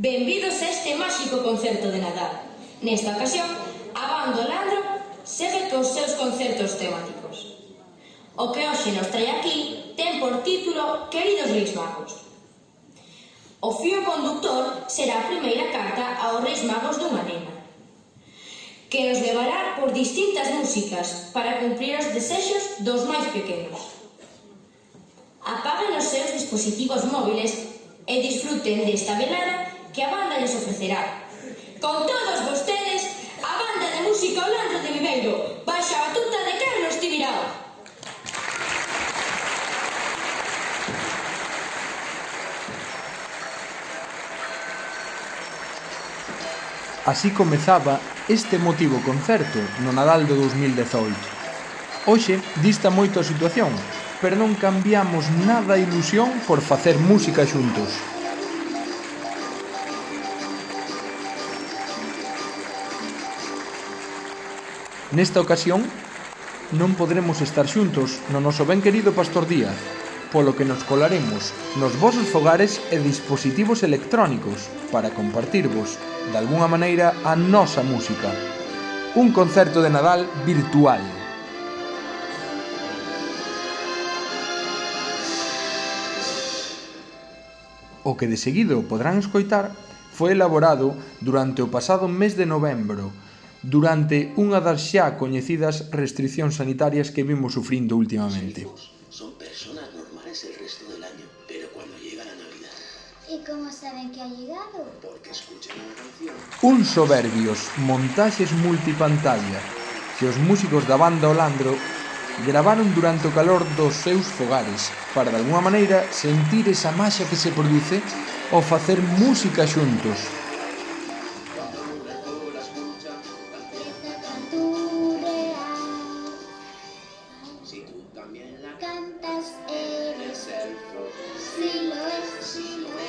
Benvidos a este máxico concerto de Nadal. Nesta ocasión, a banda Landro segue cos seus concertos temáticos. O que hoxe nos trae aquí ten por título Queridos Reis Magos. O fío conductor será a primeira carta aos Reis Magos dunha nena, que nos levará por distintas músicas para cumprir os desexos dos máis pequenos. Apaguen os seus dispositivos móviles e disfruten desta velada que a banda les ofrecerá. Con todos vostedes, a banda de música O Landro de Viveiro, baixo a batuta de Carlos Tibirao. Así comezaba este emotivo concerto no Nadal do 2018. Hoxe dista moito a situación, pero non cambiamos nada a ilusión por facer música xuntos. Nesta ocasión, non poderemos estar xuntos no noso ben querido Pastor Díaz, polo que nos colaremos nos vosos fogares e dispositivos electrónicos para compartirvos, de algunha maneira, a nosa música. Un concerto de Nadal virtual. O que de seguido poderán escoitar foi elaborado durante o pasado mes de novembro, durante unha das xa coñecidas restricións sanitarias que vimos sufrindo últimamente. Son personas normales el resto del año, pero cuando llega la Navidad... ¿Y cómo saben que ha llegado? Porque escuchan una canción. Uns soberbios montaxes multipantalla que os músicos da banda O Landro gravaron durante o calor dos seus fogares para, de alguna maneira, sentir esa maxia que se produce ao facer música xuntos.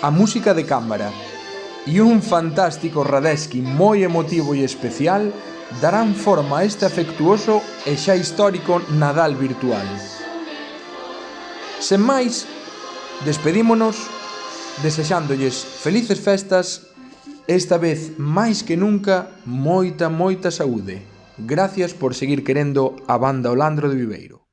A música de cámara e un fantástico Radetzky moi emotivo e especial darán forma a este afectuoso e xa histórico Nadal virtual. Sen máis, despedímonos desexándolles felices festas, esta vez máis que nunca moita saúde. Gracias por seguir querendo a banda O Landro de Viveiro.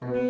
Música